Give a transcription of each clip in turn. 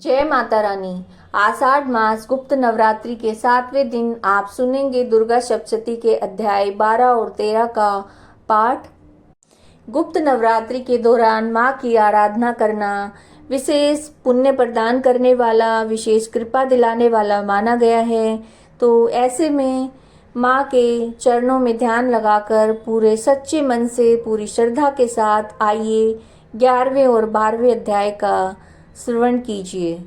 जय माता रानी। आषाढ़ मास गुप्त नवरात्रि के 7वें दिन आप सुनेंगे दुर्गा सप्तशती के अध्याय 12 और 13 का पाठ। गुप्त नवरात्रि के दौरान माँ की आराधना करना विशेष पुण्य प्रदान करने वाला, विशेष कृपा दिलाने वाला माना गया है। तो ऐसे में माँ के चरणों में ध्यान लगाकर पूरे सच्चे मन से, पूरी श्रद्धा के साथ आइए 11वें और 12वें अध्याय का श्रवण कीजिए।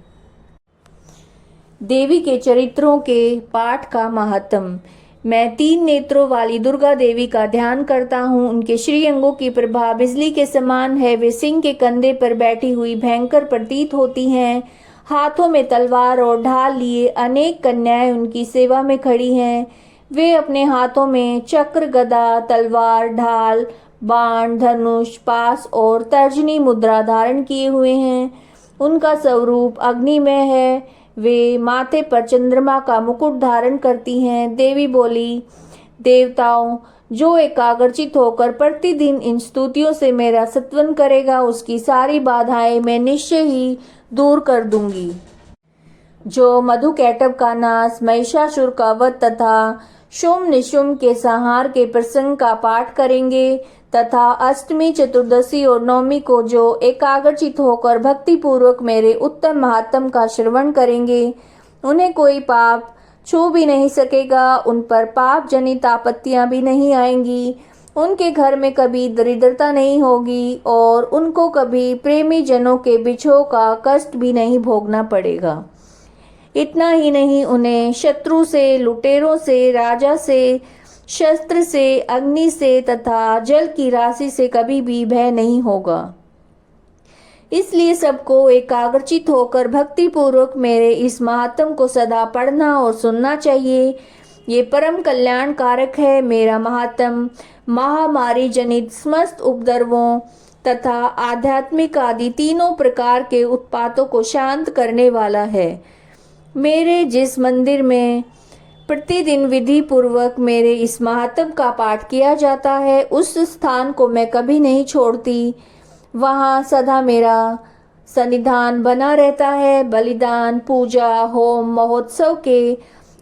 देवी के चरित्रों के पाठ का महत्म। मैं 3 नेत्रों वाली दुर्गा देवी का ध्यान करता हूँ। उनके श्रीअंगों की प्रभा बिजली के समान है। वे सिंह के कंधे पर बैठी हुई भयंकर प्रतीत होती हैं। हाथों में तलवार और ढाल लिए अनेक कन्याएं उनकी सेवा में खड़ी हैं। वे अपने हाथों में चक्र, गदा, तलवार, ढाल, बाण, धनुष, पास और तर्जनी मुद्रा धारण किए हुए हैं। उनका स्वरूप अग्निमय है। वे माथे पर चंद्रमा का मुकुट धारण करती हैं। देवी बोली, देवताओं, जो एकाग्रचित होकर प्रतिदिन इन स्तुतियों से मेरा स्तवन करेगा, उसकी सारी बाधाएं मैं निश्चय ही दूर कर दूंगी। जो मधुकैटभ का नाश, महिषासुर का वध तथा शुम्भ निशुम्भ के संहार के प्रसंग का पाठ करेंगे तथा अष्टमी, चतुर्दशी और नवमी को जो एकाग्रचित होकर भक्ति पूर्वक मेरे उत्तम महात्म का श्रवण करेंगे, उन्हें कोई पाप छू भी नहीं सकेगा। उन पर पाप जनित आपत्तियां भी नहीं आएंगी। उनके घर में कभी दरिद्रता नहीं होगी और उनको कभी प्रेमी जनों के बिछोह का कष्ट भी नहीं भोगना पड़ेगा। इतना ही नहीं, उन्हें शत्रु से, लुटेरों से, राजा से, शस्त्र से, अग्नि से तथा जल की राशि से कभी भी भय नहीं होगा। इसलिए सबको एकाग्रचित होकर भक्ति पूर्वक मेरे इस महात्म को सदा पढ़ना और सुनना चाहिए। ये परम कल्याण कारक है। मेरा महात्म महामारी जनित समस्त उपद्रवों तथा आध्यात्मिक आदि तीनों प्रकार के उत्पातों को शांत करने वाला है। मेरे जिस मंदिर में प्रतिदिन विधि पूर्वक मेरे इस महात्म का पाठ किया जाता है, उस स्थान को मैं कभी नहीं छोड़ती। वहाँ सदा मेरा सन्निधान बना रहता है। बलिदान, पूजा, होम, महोत्सव के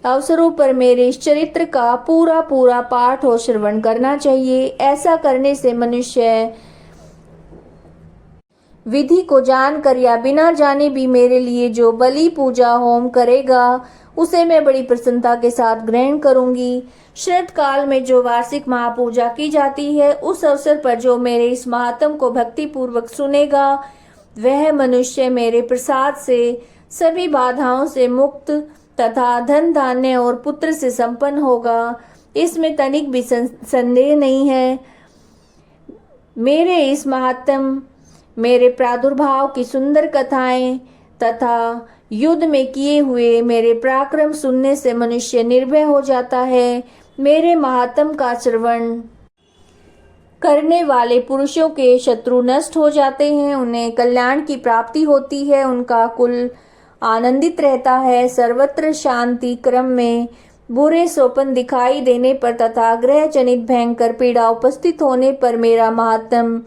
अवसरों पर मेरे इस चरित्र का पूरा पाठ और श्रवण करना चाहिए। ऐसा करने से मनुष्य विधि को जानकर या बिना जाने भी मेरे लिए जो बलि, पूजा, होम करेगा, उसे मैं बड़ी प्रसन्नता के साथ ग्रहण करूंगी। शरद काल में जो वार्षिक महापूजा की जाती है, उस अवसर पर जो मेरे इस महात्म को भक्ति पूर्वक सुनेगा, वह मनुष्य मेरे प्रसाद से सभी बाधाओं से मुक्त तथा धन, धान्य और पुत्र से संपन्न होगा। इसमें तनिक भी संदेह नहीं है। मेरे इस महात्म, मेरे प्रादुर्भाव की सुंदर कथाएं तथा युद्ध में किए हुए मेरे पराक्रम सुनने से मनुष्य निर्भय हो जाता है। मेरे महात्म का श्रवण करने वाले पुरुषों के शत्रु नष्ट हो जाते हैं। उन्हें कल्याण की प्राप्ति होती है। उनका कुल आनंदित रहता है। सर्वत्र शांति क्रम में बुरे स्वप्न दिखाई देने पर तथा ग्रह जनित भयंकर पीड़ा उपस्थित होने पर मेरा महात्म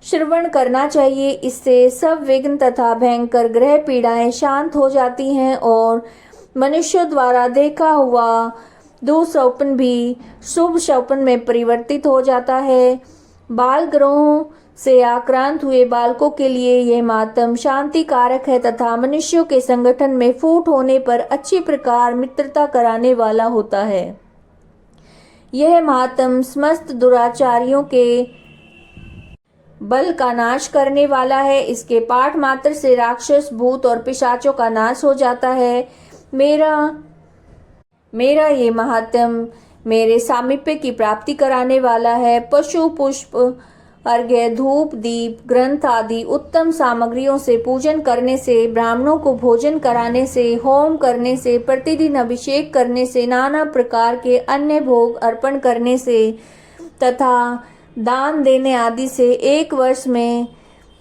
श्रवण करना चाहिए। इससे सब विघ्न तथा भयंकर ग्रह पीड़ाएं शांत हो जाती हैं और मनुष्यों द्वारा देखा हुआ दुःस्वप्न भी शुभ स्वप्न में परिवर्तित हो जाता है। बाल ग्रहों से आक्रांत हुए बालकों के लिए यह महात्म शांति कारक है तथा मनुष्यों के संगठन में फूट होने पर अच्छी प्रकार मित्रता कराने वाला होता है। यह महात्म समस्त दुराचारियों के बल का नाश करने वाला है। इसके पाठ मात्र से राक्षस, भूत और पिशाचों का नाश हो जाता है। मेरा ये महात्म मेरे सामीप्य की प्राप्ति कराने वाला है। पशु, पुष्प, अर्घ्य, धूप, दीप, ग्रंथ आदि उत्तम सामग्रियों से पूजन करने से, ब्राह्मणों को भोजन कराने से, होम करने से, प्रतिदिन अभिषेक करने से, नाना प्रकार के अन्य भोग अर्पण करने से तथा दान देने आदि से 1 वर्ष में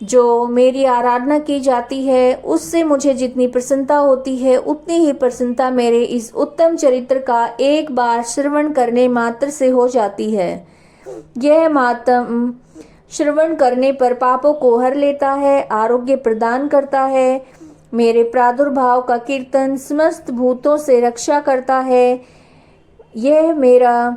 जो मेरी आराधना की जाती है, उससे मुझे जितनी प्रसन्नता होती है, उतनी ही प्रसन्नता मेरे इस उत्तम चरित्र का एक बार श्रवण करने मात्र से हो जाती है। यह महात्म श्रवण करने पर पापों को हर लेता है, आरोग्य प्रदान करता है, मेरे प्रादुर्भाव का कीर्तन समस्त भूतों से रक्षा करता है। यह मेरा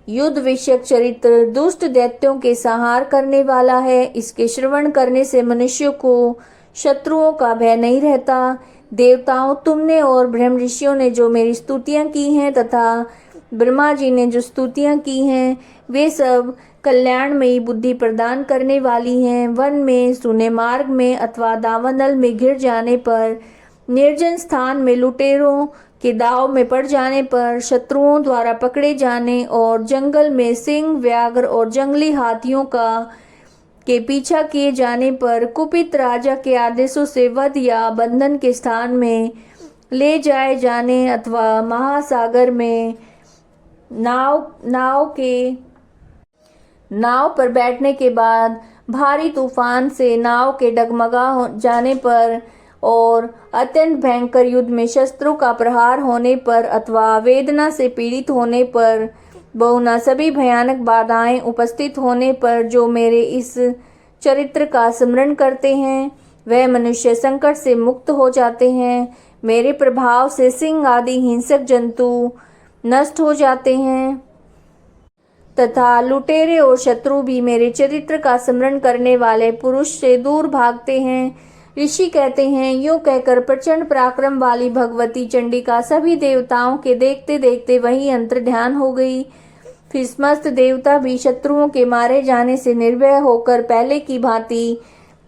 युद्ध विषयक चरित्र दुष्ट दैत्यों के संहार करने वाला है। इसके श्रवण करने से मनुष्यों को शत्रुओं का भय नहीं रहता। देवताओं, तुमने और ब्रह्म ऋषियों ने जो मेरी स्तुतियां की हैं तथा ब्रह्मा जी ने जो स्तुतियां की हैं, वे सब कल्याणमयी बुद्धि प्रदान करने वाली हैं। वन में, सुने मार्ग में अथवा दावानल में घिर जाने पर, निर्जन स्थान में लुटेरों के दाव में पड़ जाने पर, शत्रुओं द्वारा पकड़े जाने और जंगल में सिंह, व्याघ्र और जंगली हाथियों के पीछा किए जाने पर, कुपित राजा के आदेशों से वध या बंधन के स्थान में ले जाए जाने अथवा महासागर में नाव पर बैठने के बाद भारी तूफान से नाव के डगमगा जाने पर और अत्यंत भयंकर युद्ध में शस्त्रों का प्रहार होने पर अथवा वेदना से पीड़ित होने पर, बहुना सभी भयानक बाधाएं उपस्थित होने पर जो मेरे इस चरित्र का स्मरण करते हैं, वह मनुष्य संकट से मुक्त हो जाते हैं। मेरे प्रभाव से सिंह आदि हिंसक जंतु नष्ट हो जाते हैं तथा लुटेरे और शत्रु भी मेरे चरित्र का स्मरण करने वाले पुरुष से दूर भागते हैं। ऋषि कहते हैं, यूं कहकर प्रचंड पराक्रम वाली भगवती चंडिका सभी देवताओं के देखते देखते वही अंतर ध्यान हो गई। फिर समस्त देवता भी शत्रुओं के मारे जाने से निर्भय होकर पहले की भांति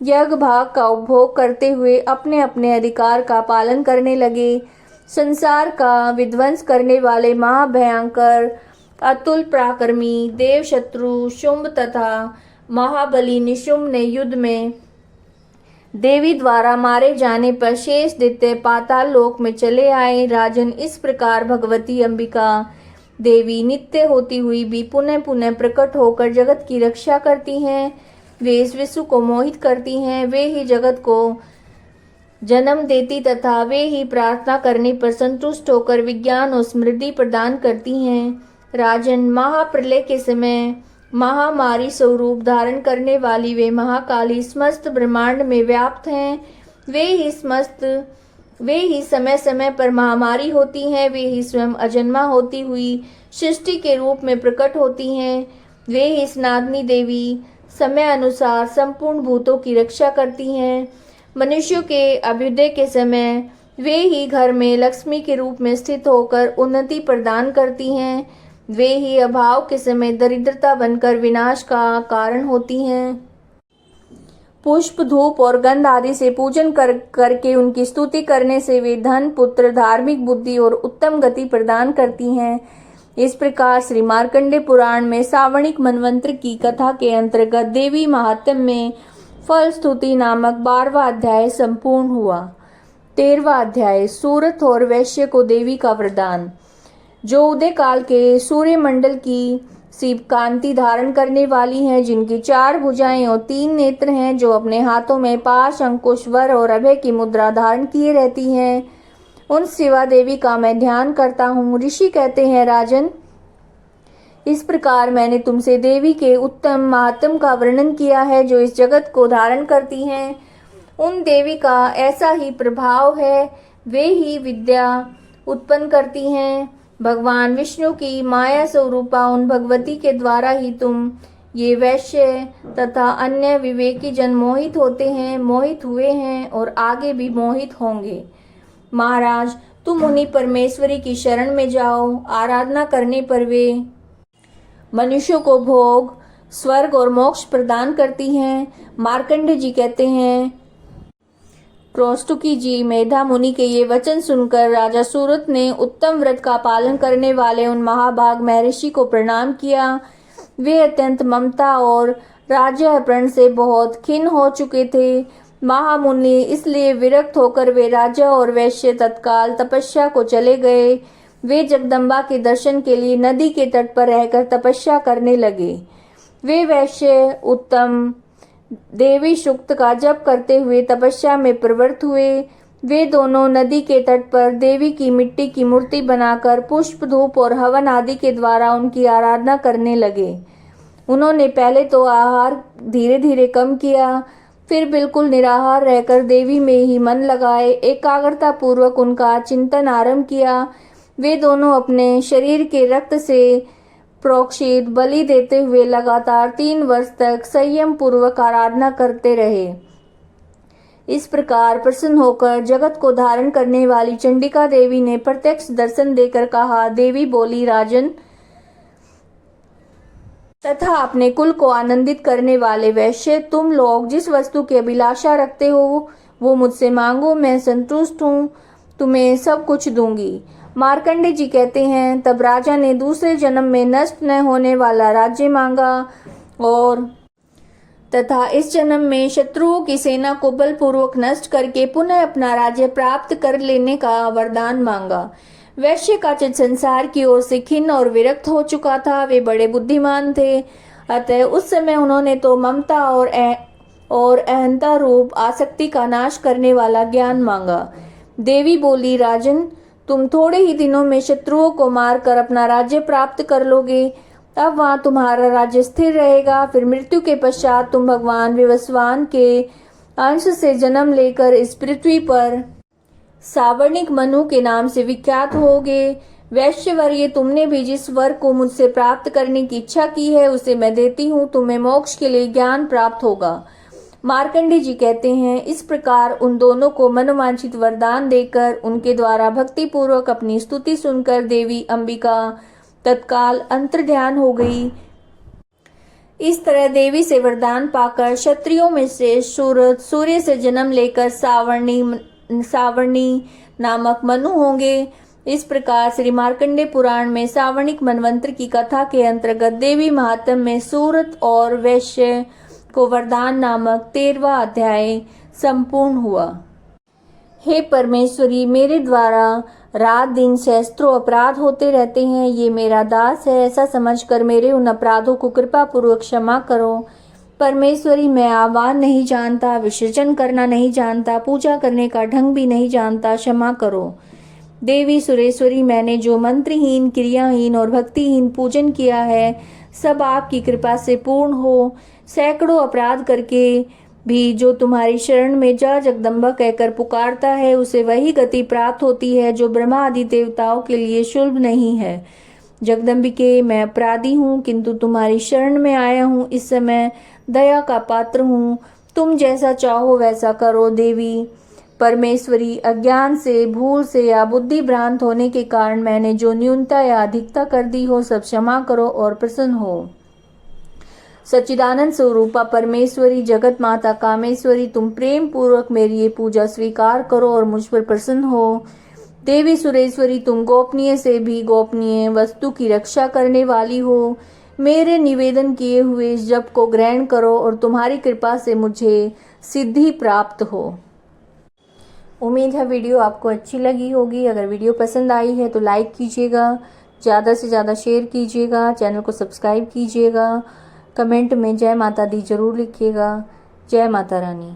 यज्ञ भाग का उपभोग करते हुए अपने अपने अधिकार का पालन करने लगे। संसार का विध्वंस करने वाले महाभयंकर अतुल पराक्रमी देव शत्रु शुंभ तथा महाबली निशुंभ ने युद्ध में देवी द्वारा मारे जाने पर शेष दैत्य पाताल लोक में चले आए। राजन, इस प्रकार भगवती अंबिका देवी नित्य होती हुई भी पुनः पुनः प्रकट होकर जगत की रक्षा करती हैं। वे इस विश्व को मोहित करती हैं, वे ही जगत को जन्म देती तथा वे ही प्रार्थना करने पर संतुष्ट होकर विज्ञान और समृद्धि प्रदान करती हैं। राजन, महाप्रलय के समय महामारी स्वरूप धारण करने वाली वे महाकाली समस्त ब्रह्मांड में व्याप्त हैं। वे ही समय समय पर महामारी होती हैं। वे ही स्वयं अजन्मा होती हुई सृष्टि के रूप में प्रकट होती हैं। वे ही स्नादनी देवी समय अनुसार संपूर्ण भूतों की रक्षा करती हैं। मनुष्यों के अभ्युदय के समय वे ही घर में लक्ष्मी के रूप में स्थित होकर उन्नति प्रदान करती हैं। वे ही अभाव के समय दरिद्रता बनकर विनाश का कारण होती हैं। पुष्प, धूप और गंध आदि से पूजन करके उनकी स्तुति करने से वे धन, पुत्र, धार्मिक बुद्धि और उत्तम गति प्रदान करती हैं। इस प्रकार श्री मार्कंडेय पुराण में सावर्णिक मनवंत्र की कथा के अंतर्गत देवी महात्म्य में फल स्तुति नामक 12वां अध्याय संपूर्ण हुआ। 13वां अध्याय सूरत और वैश्य को देवी का वरदान। जो उदय काल के सूर्य मंडल की सी कांति धारण करने वाली हैं, जिनकी 4 भुजाएं और 3 नेत्र हैं, जो अपने हाथों में पाश, अंकुश, वर और अभय की मुद्रा धारण किए रहती हैं, उन शिवा देवी का मैं ध्यान करता हूँ। ऋषि कहते हैं, राजन, इस प्रकार मैंने तुमसे देवी के उत्तम महात्म का वर्णन किया है, जो इस जगत को धारण करती हैं। उन देवी का ऐसा ही प्रभाव है, वे ही विद्या उत्पन्न करती हैं। भगवान विष्णु की माया स्वरूपा उन भगवती के द्वारा ही तुम ये वैश्य तथा अन्य विवेकी जन मोहित होते हैं, मोहित हुए हैं और आगे भी मोहित होंगे। महाराज, तुम उन्हीं परमेश्वरी की शरण में जाओ। आराधना करने पर वे मनुष्यों को भोग, स्वर्ग और मोक्ष प्रदान करती हैं। मार्कंडेय जी कहते हैं, कौस्तुकी जी मेधा मुनि के ये वचन सुनकर राजा सूरत ने उत्तम व्रत का पालन करने वाले उन महाभाग महर्षि को प्रणाम किया। वे अत्यंत ममता और राज्य अपहरण से बहुत खिन्न हो चुके थे। महामुनि इसलिए विरक्त होकर वे राजा और वैश्य तत्काल तपस्या को चले गए। वे जगदम्बा के दर्शन के लिए नदी के तट पर रहकर तपस्या करने लगे। वे वैश्य उत्तम देवी सूक्त का जप करते हुए तपस्या में प्रवृत्त हुए। वे दोनों नदी के तट पर देवी की मिट्टी की मूर्ति बनाकर पुष्प, धूप और हवन आदि के द्वारा उनकी आराधना करने लगे। उन्होंने पहले तो आहार धीरे धीरे कम किया, फिर बिल्कुल निराहार रहकर देवी में ही मन लगाए एकाग्रता पूर्वक उनका चिंतन आरंभ किया। वे दोनों अपने शरीर के रक्त से प्रोक्षित बलि देते हुए लगातार 3 वर्ष तक संयम पूर्वक आराधना करते रहे। इस प्रकार प्रसन्न होकर जगत को धारण करने वाली चंडिका देवी ने प्रत्यक्ष दर्शन देकर कहा, देवी बोली, राजन तथा अपने कुल को आनंदित करने वाले वैश्य, तुम लोग जिस वस्तु की अभिलाषा रखते हो वो मुझसे मांगो, मैं संतुष्ट हूँ, तुम्हें सब कुछ दूंगी। मार्कंडे जी कहते हैं, तब राजा ने दूसरे जन्म में नष्ट न होने वाला राज्य मांगा और तथा इस जन्म में शत्रुओं की सेना को बलपूर्वक नष्ट करके पुनः अपना राज्य प्राप्त कर लेने का वरदान मांगा। वैश्य का चित्त संसार की ओर से खिन्न और विरक्त हो चुका था। वे बड़े बुद्धिमान थे, अतः उस समय उन्होंने तो ममता और अहंता रूप आसक्ति का नाश करने वाला ज्ञान मांगा। देवी बोली, राजन तुम थोड़े ही दिनों में शत्रुओं को मारकर अपना राज्य प्राप्त कर लोगे। अब वहां तुम्हारा राज्य स्थिर रहेगा। फिर मृत्यु के पश्चात तुम भगवान विवस्वान के अंश से जन्म लेकर इस पृथ्वी पर सावर्णिक मनु के नाम से विख्यात होगे। वैश्यवर्य, तुमने भी जिस वर को मुझसे प्राप्त करने की इच्छा की है उसे मैं देती हूँ। तुम्हें मोक्ष के लिए ज्ञान प्राप्त होगा। मार्कंडे जी कहते हैं, इस प्रकार उन दोनों को मनोवांछित वरदान देकर उनके द्वारा भक्ति पूर्वक अपनी स्तुति सुनकर देवी अंबिका तत्काल अंतर्ध्यान हो गई। इस तरह देवी से वरदान पाकर क्षत्रियों में से सूर्य से जन्म लेकर सावर्णी नामक मनु होंगे। इस प्रकार श्री मार्कंडे पुराण में सावर्णिक मनवंतर की कथा के अंतर्गत देवी महात्म में सूरत और वैश्य को वरदान नामक 13वां अध्याय संपूर्ण हुआ। हे परमेश्वरी, मेरे द्वारा रात दिन सहस्त्रों अपराध होते रहते हैं। ये मेरा दास है, ऐसा समझकर मेरे उन अपराधों को कृपा पूर्वक क्षमा करो। परमेश्वरी, मैं आह्वान नहीं जानता, विसर्जन करना नहीं जानता, पूजा करने का ढंग भी नहीं जानता, क्षमा करो। देवी सुरेश्वरी, मैंने जो मंत्रहीन, क्रियाहीन और भक्तिहीन पूजन किया है सब आपकी कृपा से पूर्ण हो। सैकड़ों अपराध करके भी जो तुम्हारी शरण में जय जगदम्बा कहकर पुकारता है उसे वही गति प्राप्त होती है जो ब्रह्मा आदि देवताओं के लिए सुलभ नहीं है। जगदम्बिके, मैं अपराधी हूँ किंतु तुम्हारी शरण में आया हूँ। इस समय दया का पात्र हूँ, तुम जैसा चाहो वैसा करो। देवी परमेश्वरी, अज्ञान से, भूल से या बुद्धि भ्रांत होने के कारण मैंने जो न्यूनता या अधिकता कर दी हो सब क्षमा करो और प्रसन्न हो। सच्चिदानंद स्वरूपा परमेश्वरी, जगत माता कामेश्वरी, तुम प्रेम पूर्वक मेरी ये पूजा स्वीकार करो और मुझ पर प्रसन्न हो। देवी सुरेश्वरी, तुम गोपनीय से भी गोपनीय वस्तु की रक्षा करने वाली हो। मेरे निवेदन किए हुए इस जप को ग्रहण करो और तुम्हारी कृपा से मुझे सिद्धि प्राप्त हो। उम्मीद है वीडियो आपको अच्छी लगी होगी। अगर वीडियो पसंद आई है तो लाइक कीजिएगा, ज़्यादा से ज़्यादा शेयर कीजिएगा, चैनल को सब्सक्राइब कीजिएगा, कमेंट में जय माता दी जरूर लिखिएगा। जय माता रानी।